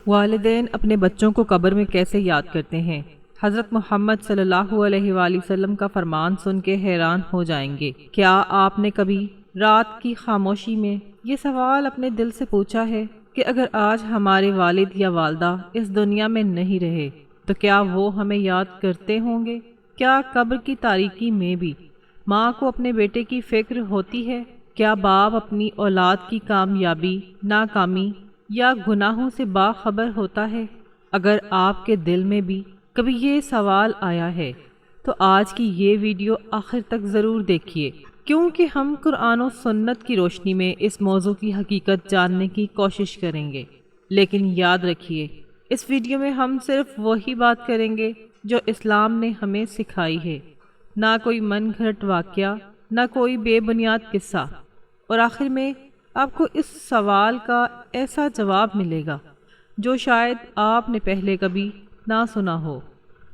والدین اپنے بچوں کو قبر میں کیسے یاد کرتے ہیں؟ حضرت محمد صلی اللہ علیہ وآلہ وسلم کا فرمان سن کے حیران ہو جائیں گے۔ کیا آپ نے کبھی رات کی خاموشی میں یہ سوال اپنے دل سے پوچھا ہے کہ اگر آج ہمارے والد یا والدہ اس دنیا میں نہیں رہے تو کیا وہ ہمیں یاد کرتے ہوں گے؟ کیا قبر کی تاریکی میں بھی ماں کو اپنے بیٹے کی فکر ہوتی ہے؟ کیا باپ اپنی اولاد کی کامیابی، ناکامی یا گناہوں سے باخبر ہوتا ہے؟ اگر آپ کے دل میں بھی کبھی یہ سوال آیا ہے تو آج کی یہ ویڈیو آخر تک ضرور دیکھیے، کیونکہ ہم قرآن و سنت کی روشنی میں اس موضوع کی حقیقت جاننے کی کوشش کریں گے۔ لیکن یاد رکھیے، اس ویڈیو میں ہم صرف وہی بات کریں گے جو اسلام نے ہمیں سکھائی ہے، نہ کوئی من گھڑت واقعہ، نہ کوئی بے بنیاد قصہ، اور آخر میں آپ کو اس سوال کا ایسا جواب ملے گا جو شاید آپ نے پہلے کبھی نہ سنا ہو۔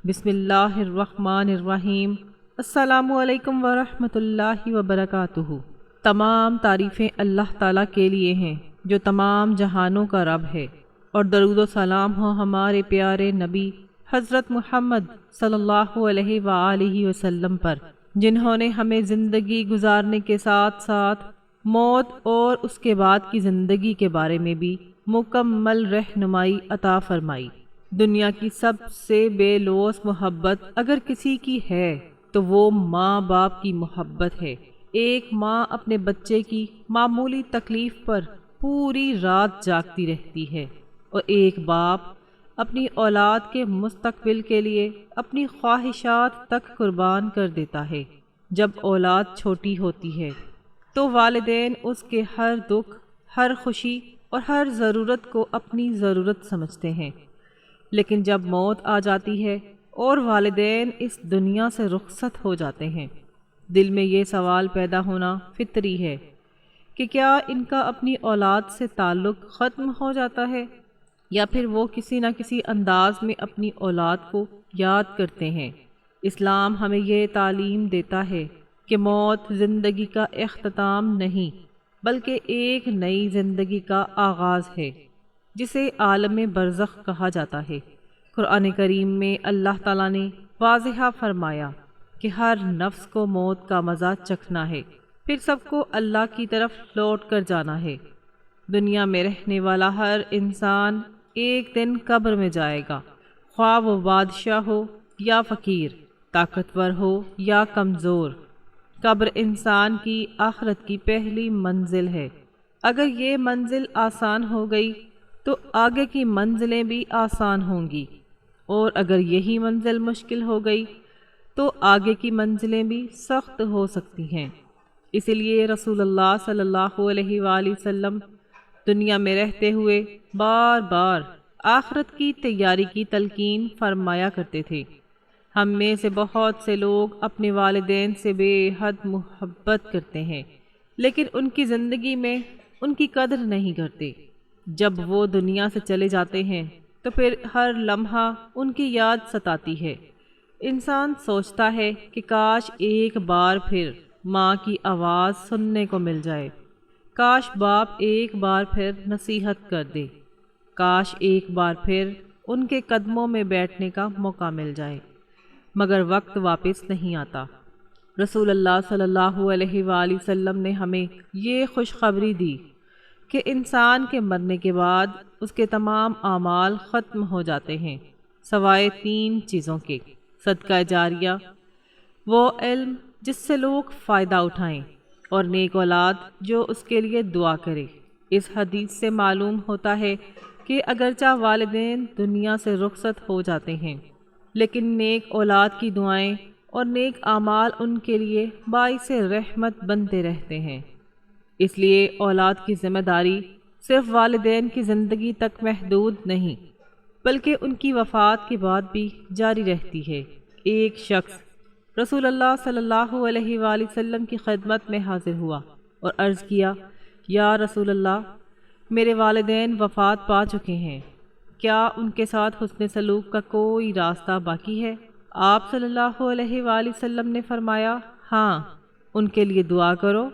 بسم اللہ الرحمن الرحیم۔ السلام علیکم ورحمۃ اللہ وبرکاتہ۔ تمام تعریفیں اللہ تعالیٰ کے لیے ہیں جو تمام جہانوں کا رب ہے، اور درود و سلام ہو ہمارے پیارے نبی حضرت محمد صلی اللہ علیہ وآلہ وسلم پر، جنہوں نے ہمیں زندگی گزارنے کے ساتھ ساتھ موت اور اس کے بعد کی زندگی کے بارے میں بھی مکمل رہنمائی عطا فرمائی۔ دنیا کی سب سے بے لوث محبت اگر کسی کی ہے تو وہ ماں باپ کی محبت ہے۔ ایک ماں اپنے بچے کی معمولی تکلیف پر پوری رات جاگتی رہتی ہے، اور ایک باپ اپنی اولاد کے مستقبل کے لیے اپنی خواہشات تک قربان کر دیتا ہے۔ جب اولاد چھوٹی ہوتی ہے تو والدین اس کے ہر دکھ، ہر خوشی اور ہر ضرورت کو اپنی ضرورت سمجھتے ہیں، لیکن جب موت آ جاتی ہے اور والدین اس دنیا سے رخصت ہو جاتے ہیں، دل میں یہ سوال پیدا ہونا فطری ہے کہ کیا ان کا اپنی اولاد سے تعلق ختم ہو جاتا ہے، یا پھر وہ کسی نہ کسی انداز میں اپنی اولاد کو یاد کرتے ہیں۔ اسلام ہمیں یہ تعلیم دیتا ہے کہ موت زندگی کا اختتام نہیں بلکہ ایک نئی زندگی کا آغاز ہے، جسے عالم برزخ کہا جاتا ہے۔ قرآن کریم میں اللہ تعالیٰ نے واضح فرمایا کہ ہر نفس کو موت کا مزہ چکھنا ہے، پھر سب کو اللہ کی طرف لوٹ کر جانا ہے۔ دنیا میں رہنے والا ہر انسان ایک دن قبر میں جائے گا، خواہ وہ بادشاہ ہو یا فقیر، طاقتور ہو یا کمزور۔ قبر انسان کی آخرت کی پہلی منزل ہے۔ اگر یہ منزل آسان ہو گئی تو آگے کی منزلیں بھی آسان ہوں گی، اور اگر یہی منزل مشکل ہو گئی تو آگے کی منزلیں بھی سخت ہو سکتی ہیں۔ اسی لیے رسول اللہ صلی اللہ علیہ وآلہ وسلم دنیا میں رہتے ہوئے بار بار آخرت کی تیاری کی تلقین فرمایا کرتے تھے۔ ہم میں سے بہت سے لوگ اپنے والدین سے بے حد محبت کرتے ہیں، لیکن ان کی زندگی میں ان کی قدر نہیں کرتے۔ جب وہ دنیا سے چلے جاتے ہیں تو پھر ہر لمحہ ان کی یاد ستاتی ہے۔ انسان سوچتا ہے کہ کاش ایک بار پھر ماں کی آواز سننے کو مل جائے، کاش باپ ایک بار پھر نصیحت کر دے، کاش ایک بار پھر ان کے قدموں میں بیٹھنے کا موقع مل جائے، مگر وقت واپس نہیں آتا۔ رسول اللہ صلی اللہ علیہ وآلہ وسلم نے ہمیں یہ خوشخبری دی کہ انسان کے مرنے کے بعد اس کے تمام اعمال ختم ہو جاتے ہیں، سوائے 3 چیزوں کے: صدقہ جاریہ، وہ علم جس سے لوگ فائدہ اٹھائیں، اور نیک اولاد جو اس کے لیے دعا کرے۔ اس حدیث سے معلوم ہوتا ہے کہ اگرچہ والدین دنیا سے رخصت ہو جاتے ہیں، لیکن نیک اولاد کی دعائیں اور نیک اعمال ان کے لیے باعث رحمت بنتے رہتے ہیں۔ اس لیے اولاد کی ذمہ داری صرف والدین کی زندگی تک محدود نہیں، بلکہ ان کی وفات کے بعد بھی جاری رہتی ہے۔ ایک شخص رسول اللہ صلی اللہ علیہ وآلہ وسلم کی خدمت میں حاضر ہوا اور عرض کیا، یا رسول اللہ، میرے والدین وفات پا چکے ہیں، کیا ان کے ساتھ حسن سلوک کا کوئی راستہ باقی ہے؟ آپ صلی اللہ علیہ وآلہ وسلم نے فرمایا، ہاں، ان کے لیے دعا کرو،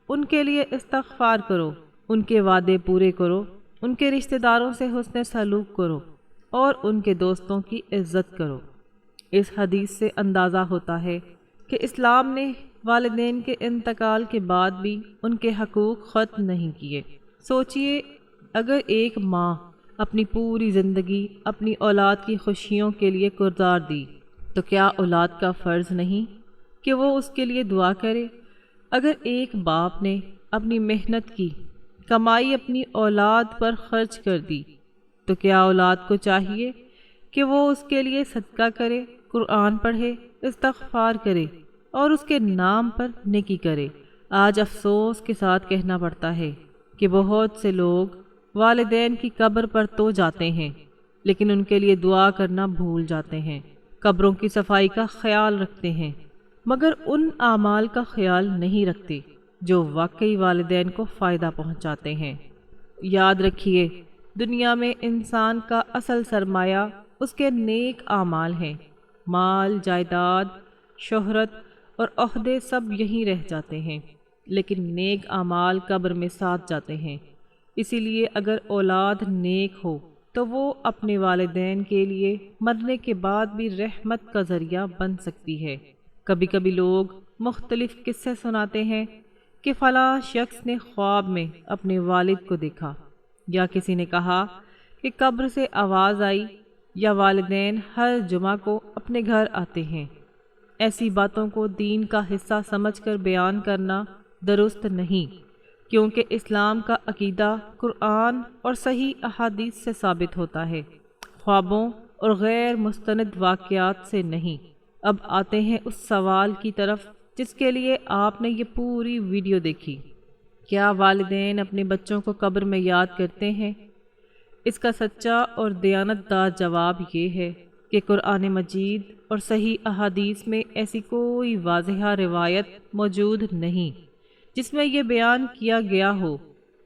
ان کے لیے استغفار کرو، ان کے وعدے پورے کرو، ان کے رشتہ داروں سے حسن سلوک کرو اور ان کے دوستوں کی عزت کرو۔ اس حدیث سے اندازہ ہوتا ہے کہ اسلام نے والدین کے انتقال کے بعد بھی ان کے حقوق ختم نہیں کیے۔ سوچئے، اگر ایک ماں اپنی پوری زندگی اپنی اولاد کی خوشیوں کے لیے گزار دی تو کیا اولاد کا فرض نہیں کہ وہ اس کے لیے دعا کرے؟ اگر ایک باپ نے اپنی محنت کی کمائی اپنی اولاد پر خرچ کر دی تو کیا اولاد کو چاہیے کہ وہ اس کے لیے صدقہ کرے، قرآن پڑھے، استغفار کرے اور اس کے نام پر نیکی کرے؟ آج افسوس کے ساتھ کہنا پڑتا ہے کہ بہت سے لوگ والدین کی قبر پر تو جاتے ہیں لیکن ان کے لیے دعا کرنا بھول جاتے ہیں، قبروں کی صفائی کا خیال رکھتے ہیں مگر ان اعمال کا خیال نہیں رکھتے جو واقعی والدین کو فائدہ پہنچاتے ہیں۔ یاد رکھیے، دنیا میں انسان کا اصل سرمایہ اس کے نیک اعمال ہیں۔ مال، جائیداد، شہرت اور عہدے سب یہیں رہ جاتے ہیں لیکن نیک اعمال قبر میں ساتھ جاتے ہیں۔ اسی لیے اگر اولاد نیک ہو تو وہ اپنے والدین کے لیے مرنے کے بعد بھی رحمت کا ذریعہ بن سکتی ہے۔ کبھی کبھی لوگ مختلف قصے سناتے ہیں کہ فلاں شخص نے خواب میں اپنے والد کو دیکھا، یا کسی نے کہا کہ قبر سے آواز آئی، یا والدین ہر جمعہ کو اپنے گھر آتے ہیں۔ ایسی باتوں کو دین کا حصہ سمجھ کر بیان کرنا درست نہیں، کیونکہ اسلام کا عقیدہ قرآن اور صحیح احادیث سے ثابت ہوتا ہے، خوابوں اور غیر مستند واقعات سے نہیں۔ اب آتے ہیں اس سوال کی طرف جس کے لیے آپ نے یہ پوری ویڈیو دیکھی۔ کیا والدین اپنے بچوں کو قبر میں یاد کرتے ہیں؟ اس کا سچا اور دیانتدار جواب یہ ہے کہ قرآن مجید اور صحیح احادیث میں ایسی کوئی واضح روایت موجود نہیں جس میں یہ بیان کیا گیا ہو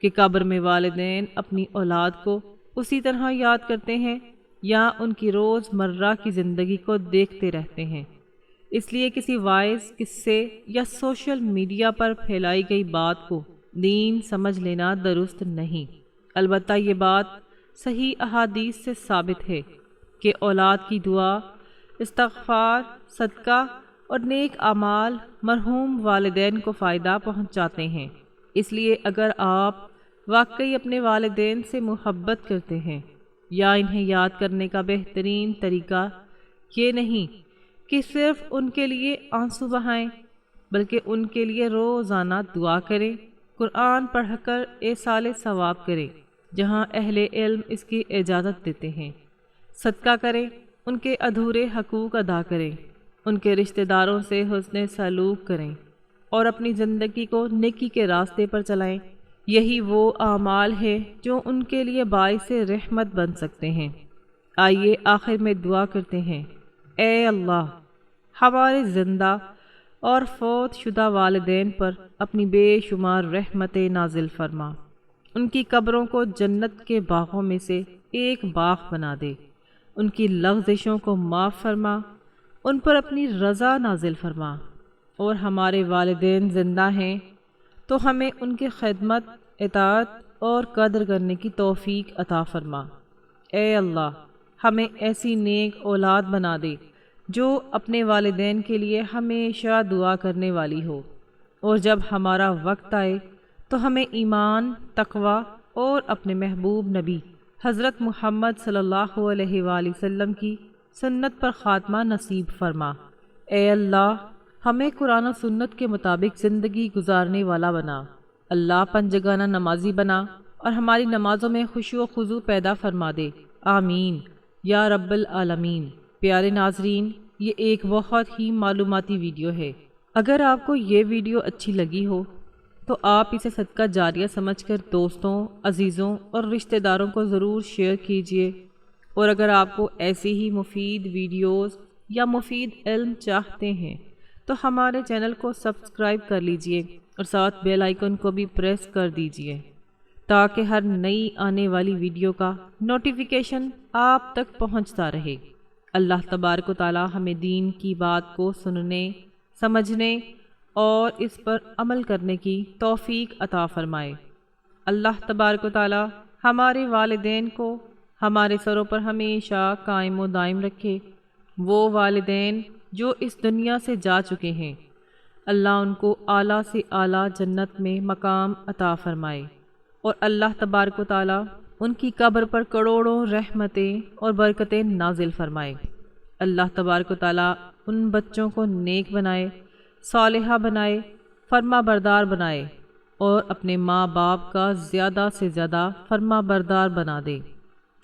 کہ قبر میں والدین اپنی اولاد کو اسی طرح یاد کرتے ہیں یا ان کی روز مرہ کی زندگی کو دیکھتے رہتے ہیں۔ اس لیے کسی وائز قصے یا سوشل میڈیا پر پھیلائی گئی بات کو دین سمجھ لینا درست نہیں۔ البتہ یہ بات صحیح احادیث سے ثابت ہے کہ اولاد کی دعا، استغفار، صدقہ اور نیک اعمال مرحوم والدین کو فائدہ پہنچاتے ہیں۔ اس لیے اگر آپ واقعی اپنے والدین سے محبت کرتے ہیں یا انہیں یاد کرنے کا بہترین طریقہ یہ نہیں کہ صرف ان کے لیے آنسو بہائیں بلکہ ان کے لیے روزانہ دعا کریں، قرآن پڑھ کر ایصال ثواب کریں جہاں اہل علم اس کی اجازت دیتے ہیں، صدقہ کریں، ان کے ادھورے حقوق ادا کریں، ان کے رشتہ داروں سے حسن سلوک کریں اور اپنی زندگی کو نیکی کے راستے پر چلائیں۔ یہی وہ اعمال ہیں جو ان کے لیے باعث رحمت بن سکتے ہیں۔ آئیے آخر میں دعا کرتے ہیں۔ اے اللہ، ہمارے زندہ اور فوت شدہ والدین پر اپنی بے شمار رحمتیں نازل فرما، ان کی قبروں کو جنت کے باغوں میں سے ایک باغ بنا دے، ان کی لغزشوں کو معاف فرما، ان پر اپنی رضا نازل فرما، اور ہمارے والدین زندہ ہیں تو ہمیں ان کی خدمت، اطاعت اور قدر کرنے کی توفیق عطا فرما۔ اے اللہ، ہمیں ایسی نیک اولاد بنا دے جو اپنے والدین کے لیے ہمیشہ دعا کرنے والی ہو، اور جب ہمارا وقت آئے تو ہمیں ایمان، تقوی اور اپنے محبوب نبی حضرت محمد صلی اللہ علیہ وآلہ وسلم کی سنت پر خاتمہ نصیب فرما۔ اے اللہ، ہمیں قرآن و سنت کے مطابق زندگی گزارنے والا بنا۔ اللہ پنجگانہ نمازی بنا اور ہماری نمازوں میں خشوع و خضوع پیدا فرما دے، آمین یا رب العالمین۔ پیارے ناظرین، یہ ایک بہت ہی معلوماتی ویڈیو ہے۔ اگر آپ کو یہ ویڈیو اچھی لگی ہو تو آپ اسے صدقہ جاریہ سمجھ کر دوستوں، عزیزوں اور رشتہ داروں کو ضرور شیئر کیجیے، اور اگر آپ کو ایسی ہی مفید ویڈیوز یا مفید علم چاہتے ہیں تو ہمارے چینل کو سبسکرائب کر لیجئے اور ساتھ بیل آئیکن کو بھی پریس کر دیجئے تاکہ ہر نئی آنے والی ویڈیو کا نوٹیفیکیشن آپ تک پہنچتا رہے۔ اللہ تبارک و تعالی ہمیں دین کی بات کو سننے، سمجھنے اور اس پر عمل کرنے کی توفیق عطا فرمائے۔ اللہ تبارک و تعالی ہمارے والدین کو ہمارے سروں پر ہمیشہ قائم و دائم رکھے۔ وہ والدین جو اس دنیا سے جا چکے ہیں، اللہ ان کو اعلیٰ سے اعلیٰ جنت میں مقام عطا فرمائے، اور اللہ تبارک و تعالیٰ ان کی قبر پر کروڑوں رحمتیں اور برکتیں نازل فرمائے۔ اللہ تبارک و تعالیٰ ان بچوں کو نیک بنائے، صالحہ بنائے، فرما بردار بنائے، اور اپنے ماں باپ کا زیادہ سے زیادہ فرما بردار بنا دے۔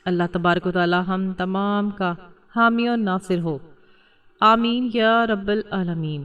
اللہ تبارک و تعالیٰ ہم تمام کا حامی اور ناصر ہو، آمین یا رب العالمین۔